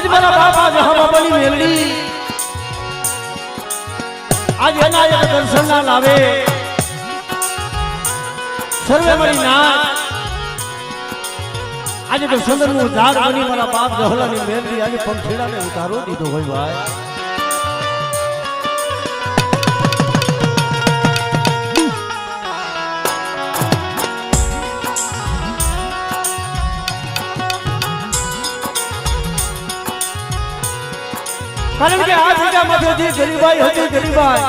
आज मारा बाबा जहां बाबानी मेलडी आज एना एक दर्शन ना लावे सर्वे मरी नाच आज तो सुंदर नु झाड़ बनी मारा बाप जहोलानी मेलडी आज पंखेड़ा ने उतारो दीधो होय भाई कारण के आज जगह मध्य जी गरीबाई होती गरीबाई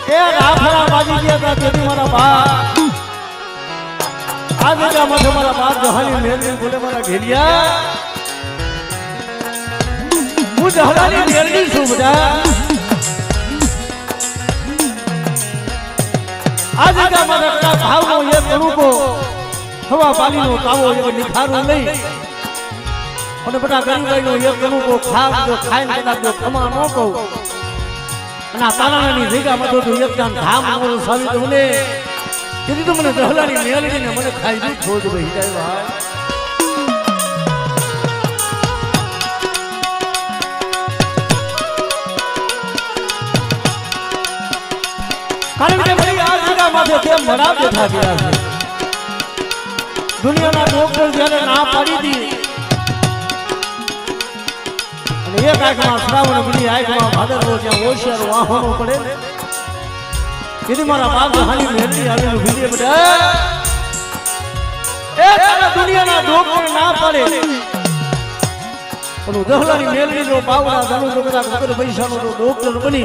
ए राफड़ा बाजी किया था तेरी मारा बाप आज जगह मध्य मारा बाप जहानी मेलडी बोले मारा घेलिया वो जहानी मेलडी सुबदा आज जगह मारा का भाव नो ये करू को हवा पानी नो कावो ये निखारो नहीं અને બધા ગરીબાઈનો એક ગણું કો ખાવ જો ખાઈને કદાચ જો કમા ન કહો અને આ તારાની જગ્યામાં તો એક જાન ધામ મોર સાવી તો મને કીધું તો મને દહલાની મેલડીને મને ખાઈ દી છોડ ભાઈ જાય ભાઈ કારણ કે ભાઈ આ જગ્યામાં જે મરા બેઠા ગયા છે દુનિયાના ડોક્ટર જ્યારે ના પાડી દી एक आंख में श्रावण बीजी आंख में भादरवो ज्यां होशियार वाहनो पड़े यदि मारा बाप जहानी मेलडी आवेलो बीजे बड़ा ए तारा दुनिया ना डॉक्टर ना पड़े पण दहलानी मेलडी जो बावड़ा जानो तो कदा वगर पैसा नो तो डॉक्टर बनी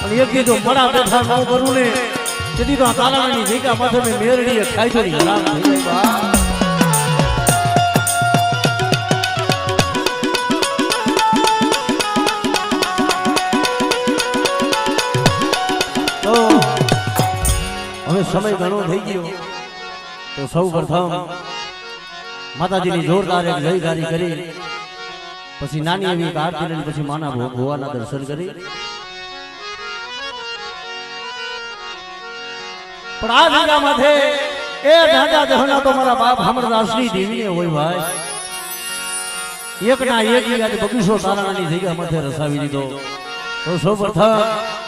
અને એક જો બડા બેઠા ન કરું ને यदि तो तारानी जगह माथे में मेलडी खाई छोड़ी हराम થઈ જાય બા समय घणो થઈ ગયો તો સૌ પ્રથમ માતાજીની જોરદાર એક જયકારી કરી પછી નાની એવી આરતી લઈને પછી માના ભોવાના દર્શન કરી પણ આ જગ્યા માથે એ દાદા દહના તો મારા બાપ અમરદાસની દેવીને હોય ભાઈ એક ના એક યાદ બગીચો તારાની જગ્યા માથે રસાવી દીધો તો સૌ પ્રથમ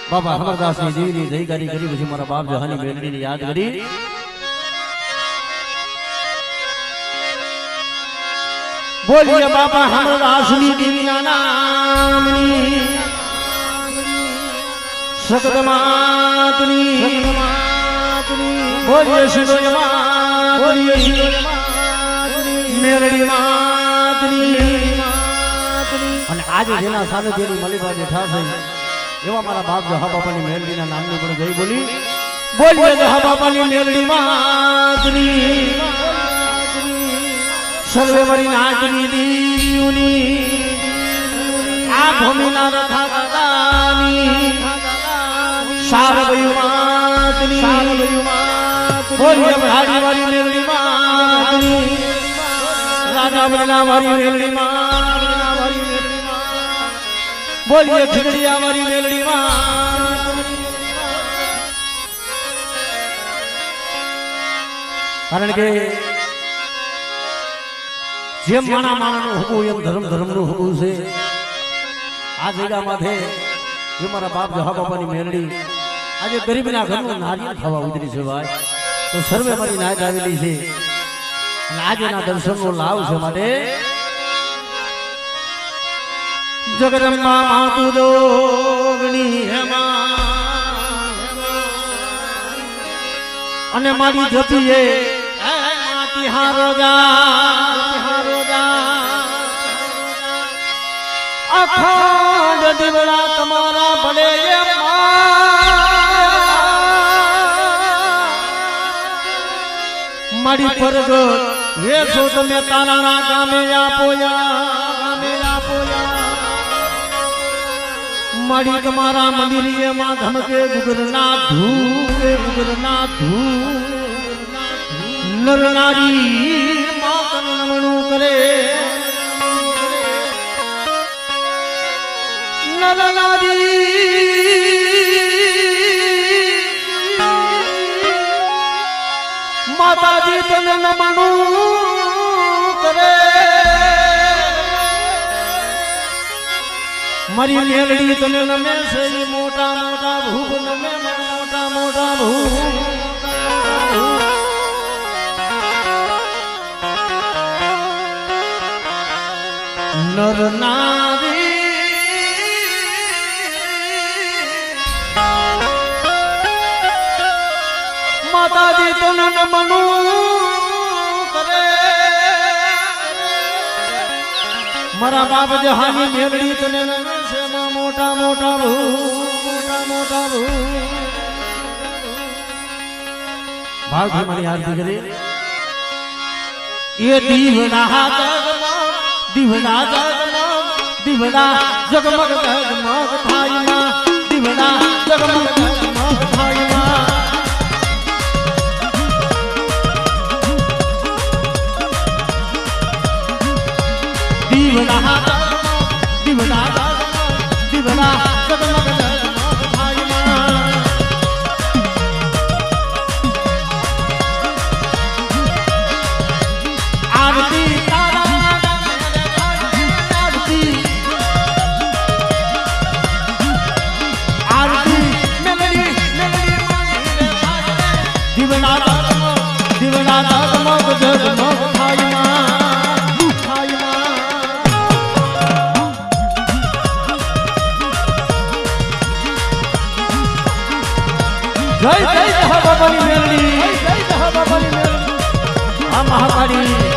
बाबा अमरदास ने देवी ने जयकारी करी પછી મારા બાપ જહાની મેલડી ને યાદ કરી બોલીએ બાબા અમરદાસ ની દેવી ના નામની સકદ માતની બોલીએ શિરોય માત બોલીએ શિરોય માત મેલડી માતની અને આજે જેના સામે જેની મલિબા બેઠા છે एवा मारा बाप जहा बापानी मेलडी ना नामनी पण जय बोली बोलिए जहा बापानी मेलडी मातनी सर्वे मरी नाचनी दीवनी आ भूमि ना रखा दानी सारवयु मातनी बोलिए भाड़ी वाली मेलडी मातनी राजा बना वाली मेलडी मातनी बोलिए खिचड़िया वाली मेलडी मां कारण के जेम माना माना नो हुकू एम धर्म धर्म नो हुकू से आ जगह माथे जे मारा बाप जहा बापानी मेलडी आज गरीबना घरनो नारियल खावा उतरी छे भाई तो सर्वे मारी नाच आवेली छे અને આજે ના દર્શન નો લાવ છે માટે जगदम्बा मातु जोगनी हेमा अने मारी जपीए माती हारोजा अखंड दिवड़ा तुम्हारा भले ये मारी परग ये सो तुम्हें तारा ना गामे आपोया माड़ी तुम्हारा मंदिर ये माँ धमके गुगरना धू नर नारी माँ कन्नमणु करे नर नारी माँ માતાજી તને નમણું કરે મારી મેલડી તને નમે છે મોટા મોટા ભૂપ નમે મોટા મોટા ભૂપ નર નારી માતાજી તને નમણું કરે મારા બાપ જહાની મેલડી તને નમે છે મોટા મોટા મોટા મોટા ભાવથી મારી આરતી કરે એ દીવડા દીવડા દીવડા જગમગ જગમગ થાય માં દીવડા જગમગ જગમગ થાય માં દીવડા દીવડા દીવડા જગમગ જગમગ થાય માં આરતી દીવડા જગમગ જગમગ થાય માં થાય માં જય જય બાબાની મેલડી જય જય બાબાની મેલડી આ મહાકાળી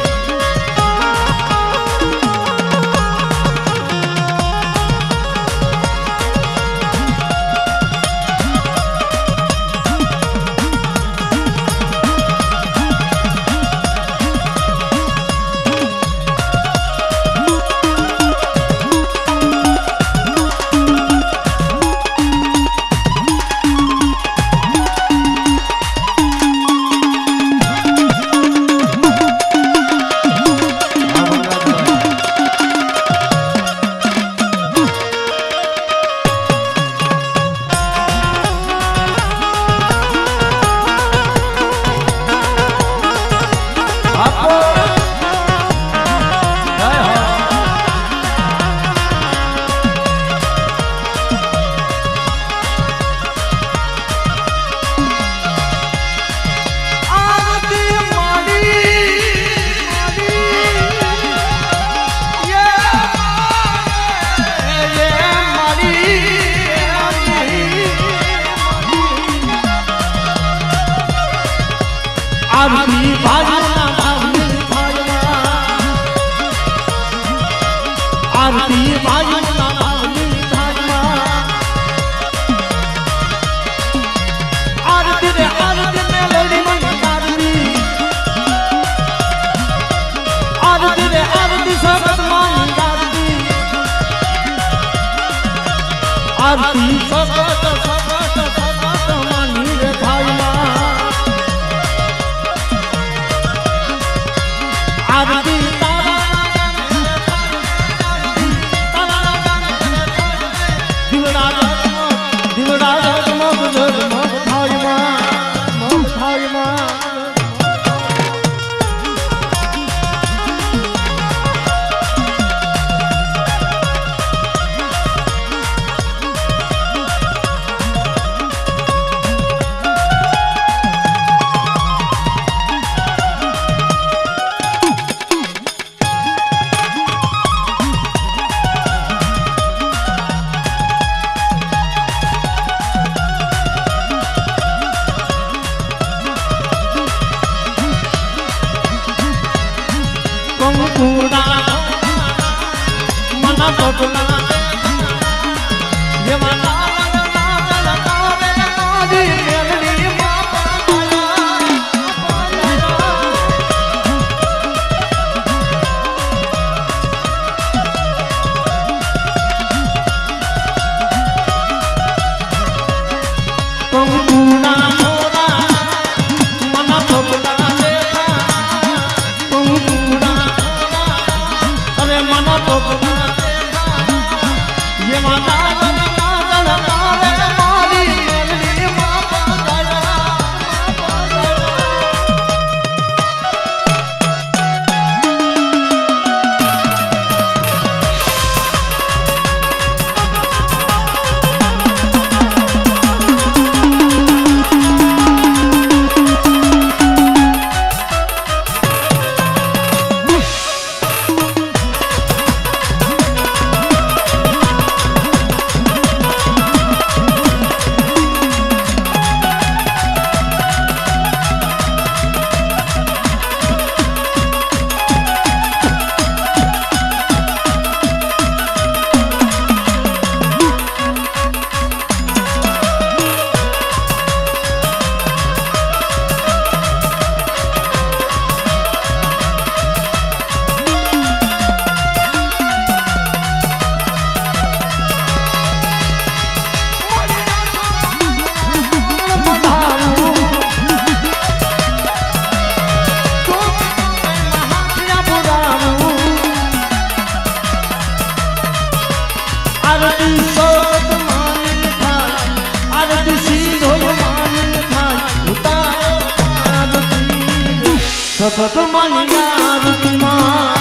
આરતી ભાજના ભાવની થાળમાં આરતી ભાજના ભાવની થાળમાં આરતી રે આરતી મેલડી મન આરતી આરતી રે આરતી સગત માની આરતી આરતી સગત સગત માની રે થાળમાં આરતી દીવડા દીવડા જગમગ જગમગ થાય માં થાય માં કંકુડા મના પગલા જેવા સતમાલિયા રૂપમાં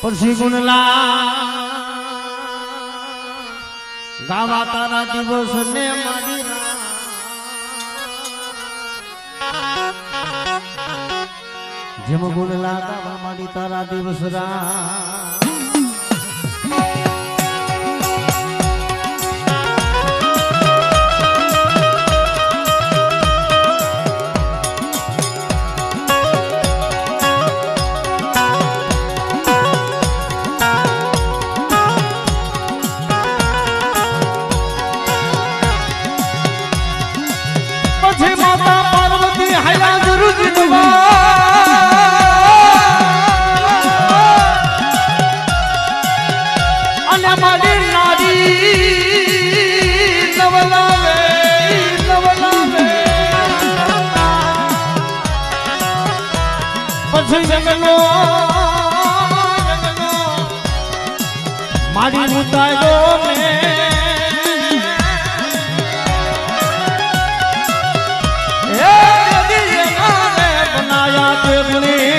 પરસી ગુણલા ગાવા તારા દિવસ ને મારી જેમ ગુણલા ગાવા મારી તારા દિવસ રા મારી મુતાયો મે એ દિયે બનાયા તે ગુણી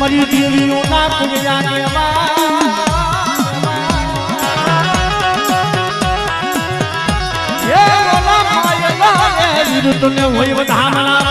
મરી દેવીઓ ના પૂજ્યા ને તુને હોય વધામણા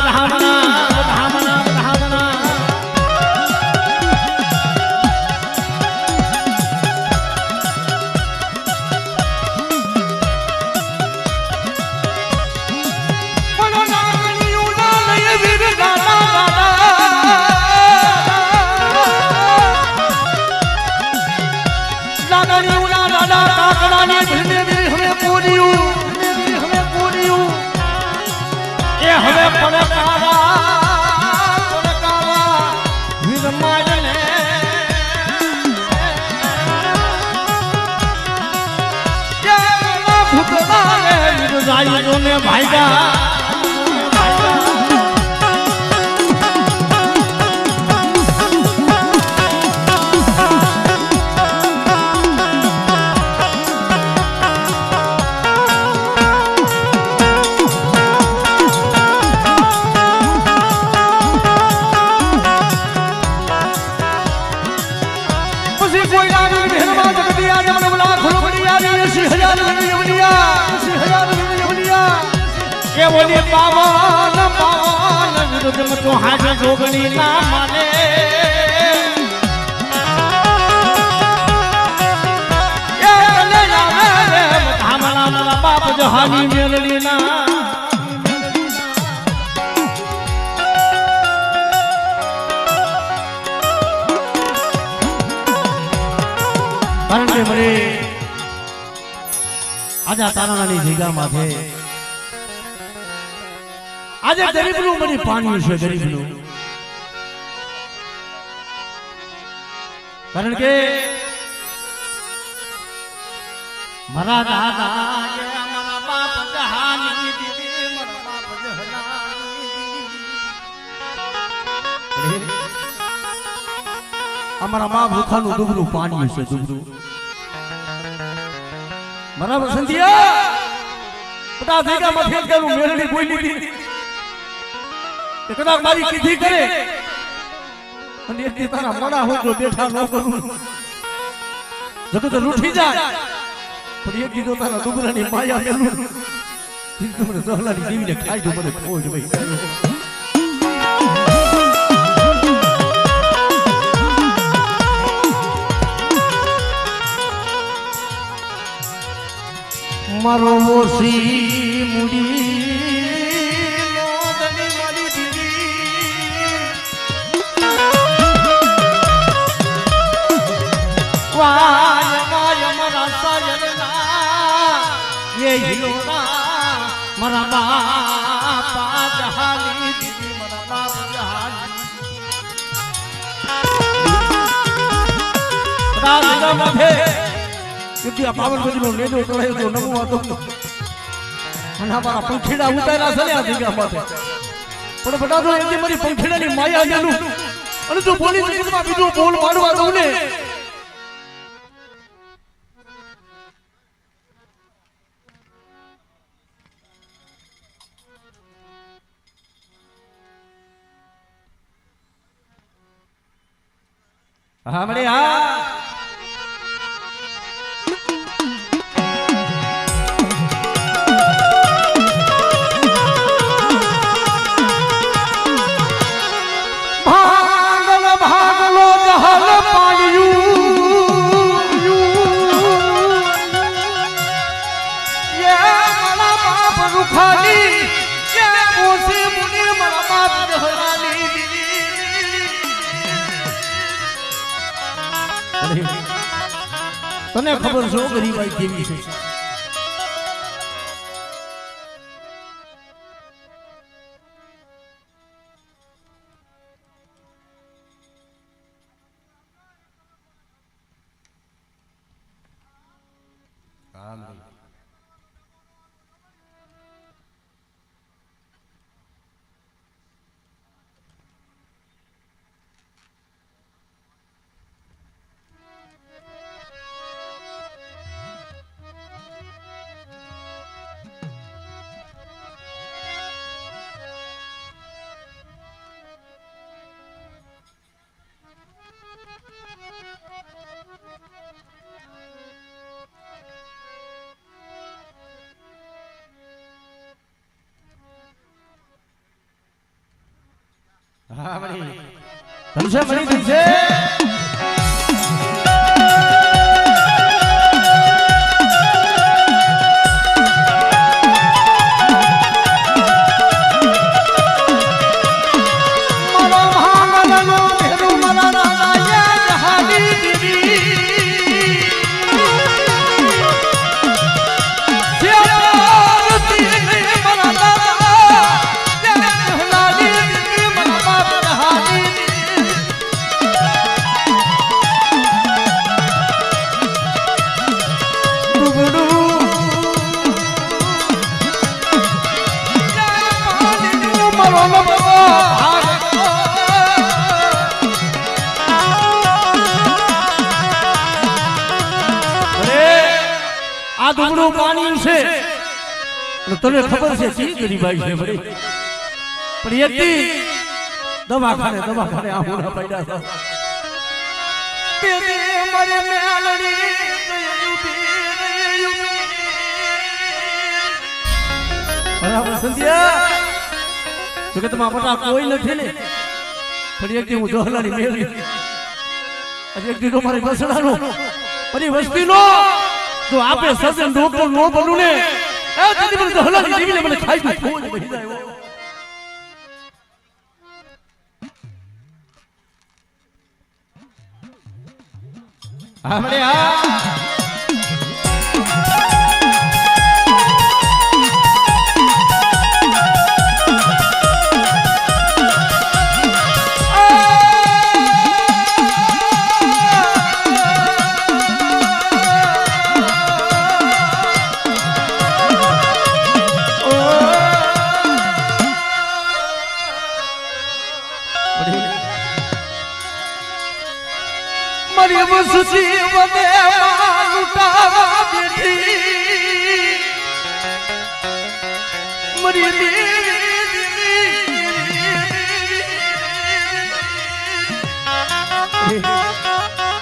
ભાઈગા બોલી પાવન પાવન વિરુદ્ધ તો હાજર જોગણી ના માને એ કલે આવે ધામલા મારા બાપ જહાની મેલડી ના કારણ કે મને આજા તારાની જગ્યા માથે આજે ગરીબનું મને પાણી છે ગરીબનું કારણ કે મારા દાદા મારા બાપ જહાની દીદી મારા બાપ જહાની અમારા મા ભૂખાનું દુબરું પાણી છે દુબરું બરાબર સંધિયા બધા ભેગા મફેદ કરું મેરડી બોલી દીધી કદાચ મારી કીધી કરે અને એટલી તારા મોડા હોય તો બેઠા ન કરું જગત લૂઠી જાય પણ એક દીધો તારા ડુંગરાની માયા મેલું મને સહલાની દેવીને ખાઈ દો મને ખોજ ભાઈ મારો મોસી મુડી નોંધની મારી દીદી વાય વાય મારા સાયરના એ હિલોના મારા બાપા જહાલી દીદી મારા બાપ જહાલી રાજા માથે યુદ્ધ પાવન બદલો લેજો તળાયો તો નમો હતો અને મારા પંખીડા ઉતાર્યા છે ને આ જગ્યા માથે પણ બટા તો એની મારી પંખીડાની માયા જેનું અને તું બોલી જગતમાં બીજો બોલ પાડવા દઉં ને હા મળે હા તને ખબર છો ગરીબાઈ કેવી છે હા મળી ધનસે મળી ધનસે આ ડુંગળું પાણી છે તને ખબર છે સી ગરીબાઈ છે બડી પણ એથી દવાખાને આ મોઢા પડ્યા છે તેરે મરે મેલડી બરાબર સંધ્યા જગતમાં બટા કોઈ નથી ને પણ એકથી હું જોહલાની મેળી એકથી તો મારી બસડાનો મારી વસ્તીનો તો આપે સજન ડોક્ટર નો બનું ને એ દીદી મને જોહલાની દેવીને મને ખાઈ દઉં ફોન બહી જાય હા મને હા મરી વસુસી વદે લૂટાવા બેઠી મરી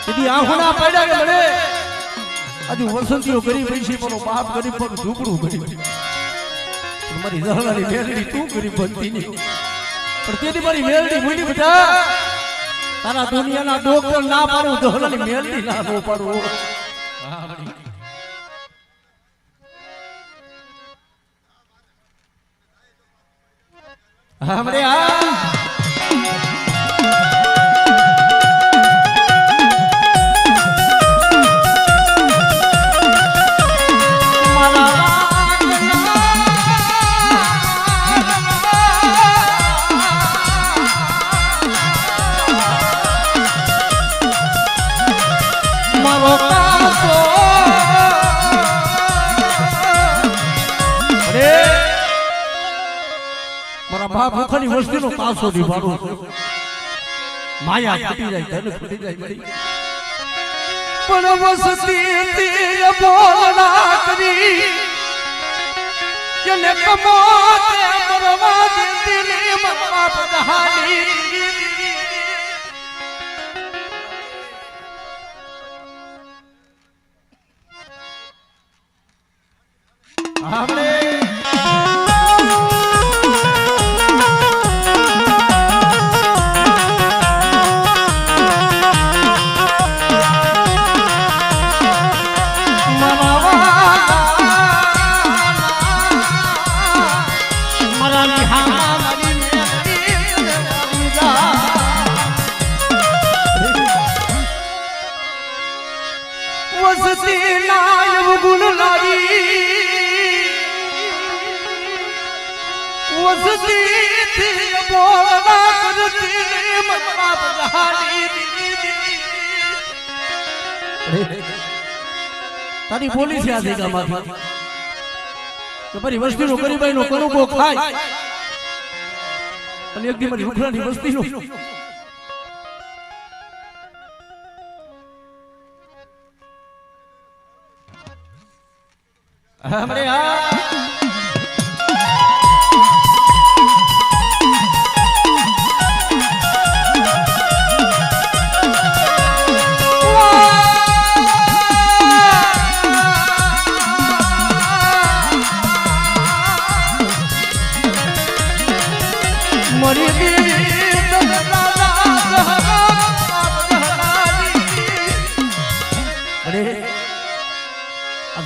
દીદી આહોના પડ્યા કે મને આજુ વસંતીઓ ગરીબ પૈસી પણ બાપ ગરીબ પણ ઝૂપડું ગરીબ મારી જહલાની મેલડી તું ગરીબ બનતી નહીં પણ તેથી મારી મેલડી બોલી બેટા તારા દુનિયાના ડોક્ટર ના પાડું જહલાની મેલડી ના નો પાડું हमरे ભૂખાની વસ્તીનો કાસો દીવારો માયા ફૂટી જાય ધન ફૂટી જાય બળી પણ વસતી તી બોલના કરી જેને કમોતે મરવા દીની મરવા બધાની આપણે તારી બોલી છે આ જગ્યામાંથી કે મારી વસ્તીનો ગરીબાઈનો કણુકો ખાય અને એક દી મારી રૂખડાની વસ્તીનો हमरे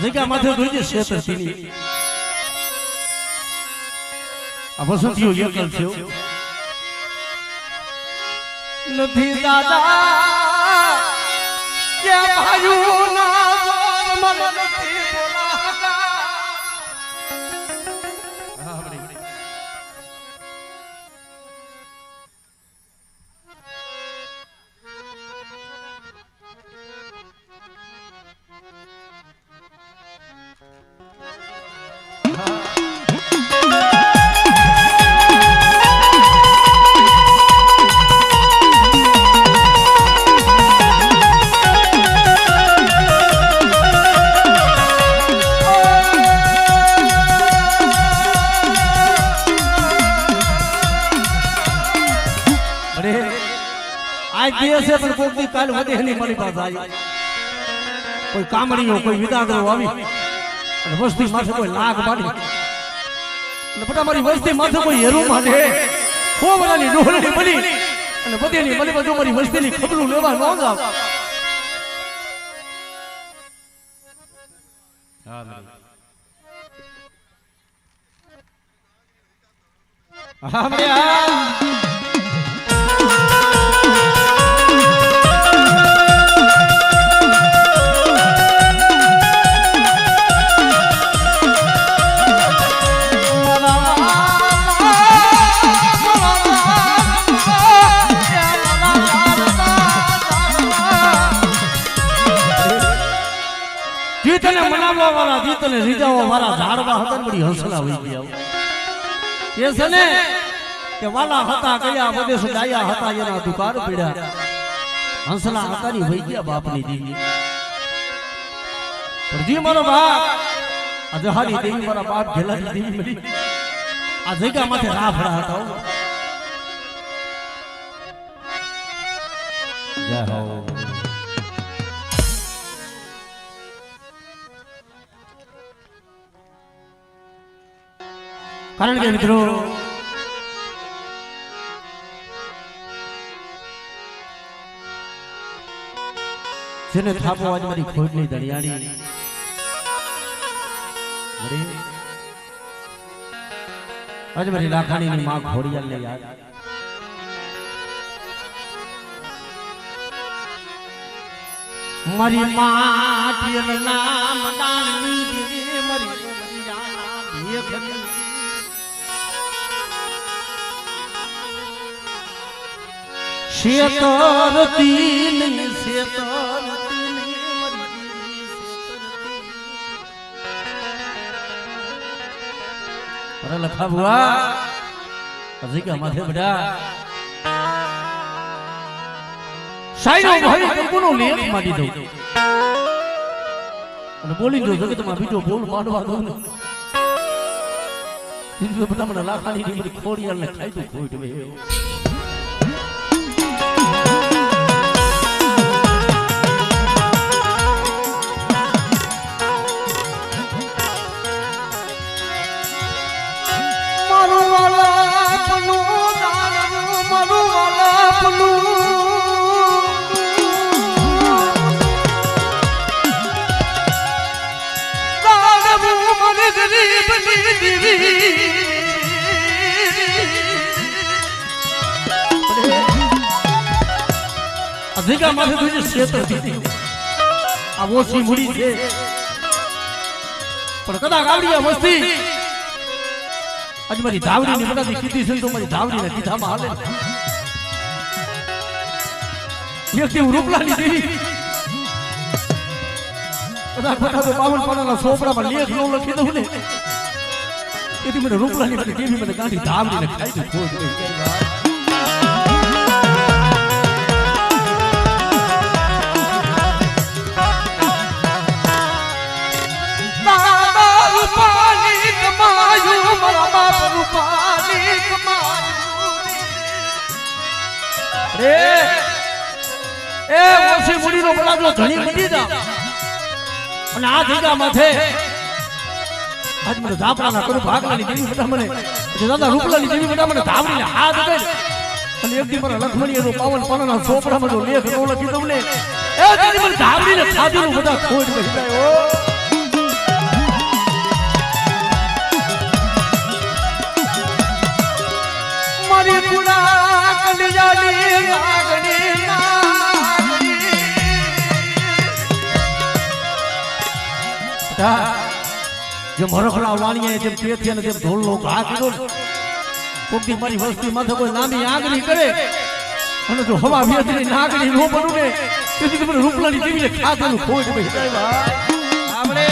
જગ્યા માથે જોઈજે શેતરતીની આ વસંતીઓ એકલ છે નથી દાદા કે ભાયું ના મન નથી બોલાતા દિવસે પણ કોકની કાલ વધે એની મારી પાસે આવી કોઈ કામડીઓ કોઈ વિદાગરો આવી અને વસ્તી માથે કોઈ લાગ મારી અને બધા મારી વસ્તી માથે કોઈ હેરું માથે ખોબરાની ડોલની બની અને બધેની મને બધું મારી વસ્તીની ખબરું લેવા ન જાવ હા મે જીતને મનાવવા વાળા જીતને રીજાવા વાળા ઝાડવા હતા બડી હંસલા વઈ ગયા એ છે ને કે વાલા હતા કયા બદેશ ડાયા હતા એના દુકાર પીડ્યા હંસલા હતા ની વઈ ગયા બાપની દીવી પણ જી મારો બાપ આ જહારી દેવી મારા બાપ ઘેલાની દેવી મળી આ જગ્યા માથે રાફડા હતા જય હો કારણ કે મિત્રો જેને થાપો આજ મારી ખોટની દળિયાળી અજમેરી લાખાણીની માં ઘોડિયાલને યાદ મારી માટીલ નામ દાનની દેવી મરી મરિયાના ભેખની શેતરતી ને શેતરતી ને મરી શેતરતી અરે લખા બુઆ હજી કે માથે બડા સાઈનો ભાઈ કંકુનો લેખ માંડી દઉં અને બોલી દો જગતમાં બીજો બોલ માંડવા દઉં ને ઇન્દ્ર બધા મને લાખાની ની બધી ખોડિયાલને ખાઈ દઉં ખોટ વે મારું વાલા પનું દાનવું મારું વાલા પનું અધિકા માથે તુજે ક્ષેત્ર દીધી આ ઓછી મૂડી છે પણ કદાચ આવડી આ વસ્તી આજ મારી ધાવડીની બધાથી કીધી છે તો મારી ધાવડીને કીધામાં હાલે એકથી હું રૂપલાની દેવી કદાચ બધા તો 52 પાનાના સોપડામાં લેખ નો લખી દઉં ને એથી મને રૂપલાની મને દેવી મને ગાંઠી ધાવડીને ખાઈ દઉં ખોટ ગઈ એ ઓછી મૂડીનો બળાદો ધણી બની જા અને આ ધીગા માથે આજ મને ધાપડાના કરું ભાગલાની દેવી બધા મને દાદા રૂપલાની દેવી બધા મને ધાવડીને હાથ દે અને એક દી મારા લખમણીએ તો 52 પાનાના સોપડામાં જો લેખ નો લખી દઉં ને એ દીદી મને ધાવડીને ખાધીનું બધા ખોટ બેસી જાય ઓ મારી ગુડા કલિયાની લાગણી જેમ હરખડા વાણીએ જેમ પેથી અને જેમ ઢોલનો ઘા કીધો કોકની મારી વસ્તી માથે કોઈ નાની આગની કરે અને જો હવા વેચની નાગણી નો બનું ને તેથી મને રૂપલાની દેવીને ખાધેલું ખોટ બેસી જાય આપણે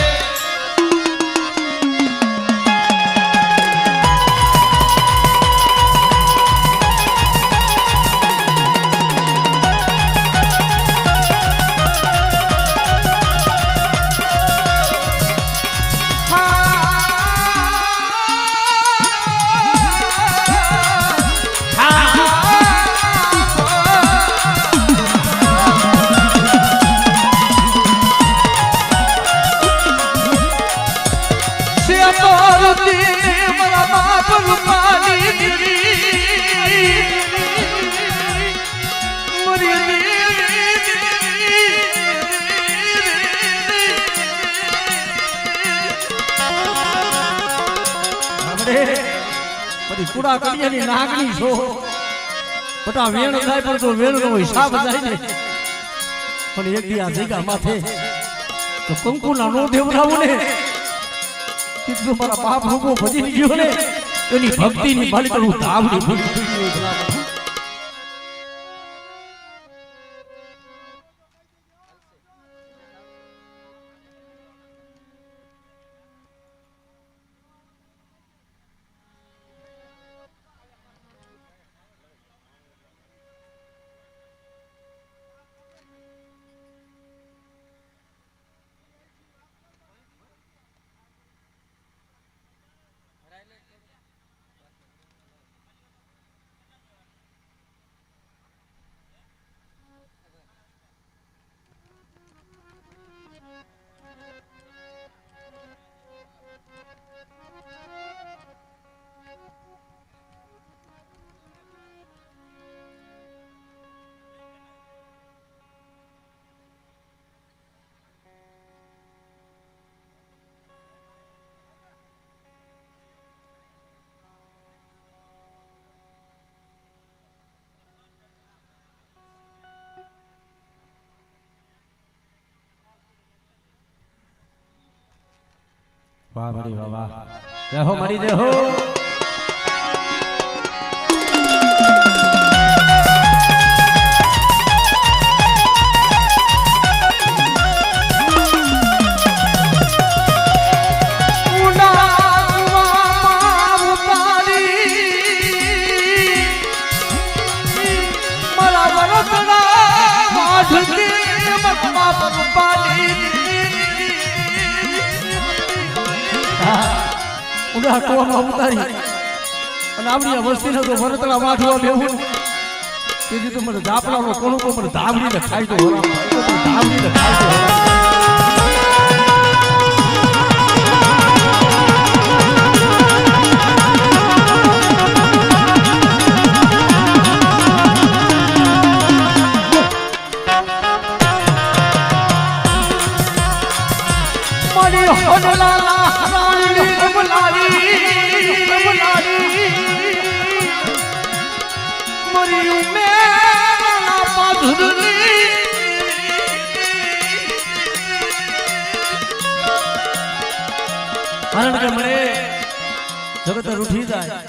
કુડા કડિયાની નાગણી છો બટા વેણ થાય પણ તો વેણ નો હિસાબ જાય ને પણ એક દી આ જગ્યા માથે તો કંકુના નો દેવરાવું ને કીધું મારા બાપ રૂપો ભજી ગયો ને એની ભક્તિની માલિક હું ધાવડી ભૂલી ગયો વાહ મારી વાહ જય હો મારી જય હો ઉડા ટોમાં ઉતારી અને આવડી વસ્તી તો વરતલા વાઠવા બેવું તેથી તો મને ધાપલાનો કોણ કો મને ધાવડીને ખાઈ તો હોરા તો મને ધાવડીને ખાઈ તો હોરા કારણ કે મને જગત રૂઠી જાય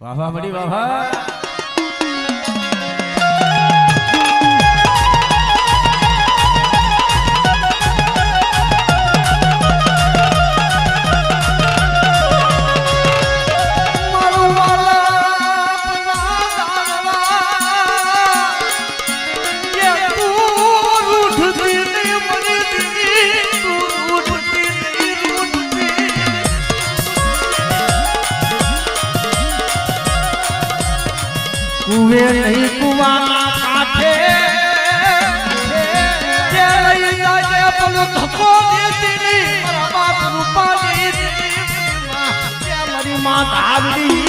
વાહ વાહ મળી વાહ વાહ કુવે નહીં કુવાના કાંઠે જે લઈ જાય પેલો ધક્કો દેતી મારા બાપ રૂપાની મારી માં ધાવડી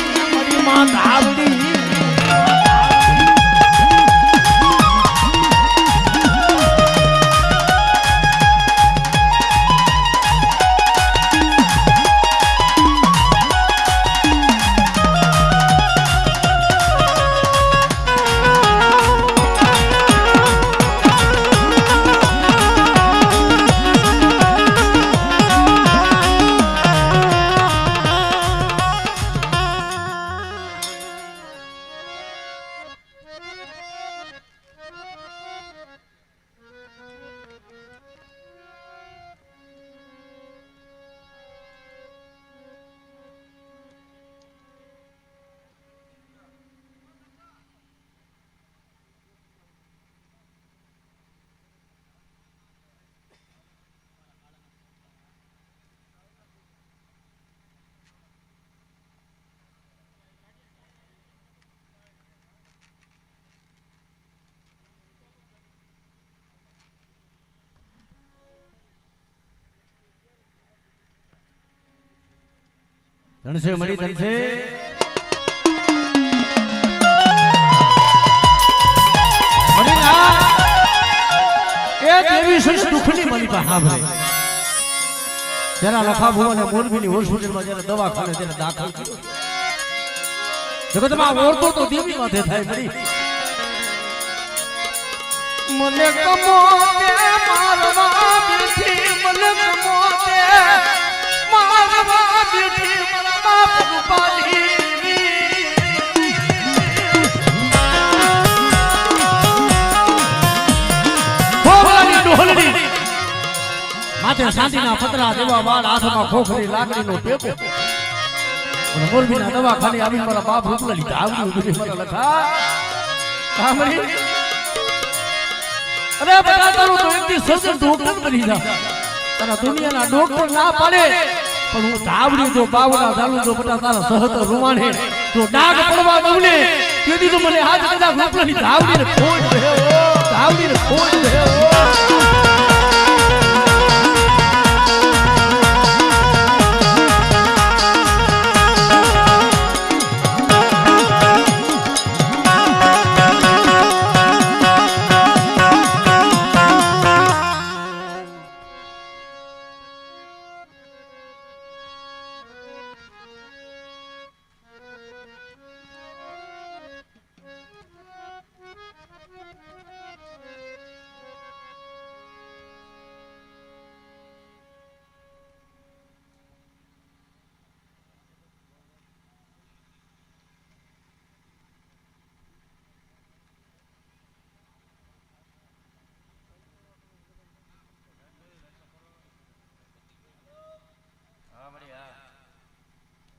ધનસે મળી ધનસે એ દેવી સંસ દુખની મળી પા હાભરે જરા લખા ભુવને મોરબીની હોસ્પિટલમાં જરા દવાખાને જરા દાખલ કર્યો જગતમાં ઓરતો તો દેવી માથે થાય મળી મને કમો કે મારવા બેઠી મને કમો કે મારવા બેઠી મારા બાપ રૂપાલી માથે શાંતિના પતરા દેવા વાળ હાથમાં ખોખરી લાકડીનો ટેકો અને મોરબીના દવાખાને આવી મારા બાપ રૂપલાની ધાવડી ઉભી મારા લખા કામરી અરે બેટા તારું તો એકથી સજ્જન ડોક્ટર બની જા તારા દુનિયાના ડોક્ટર ના પાડે પણ હું ધાવડી જો બાવડા ચાલુ જો બેટા તારા સહત રૂવાણે જો ડાઘ પડવા દઉં ને તેથી તો મને આજ કદાચ રૂપલાની ધાવડીને ખોટ રહ્યો ધાવડીને ખોટ રહ્યો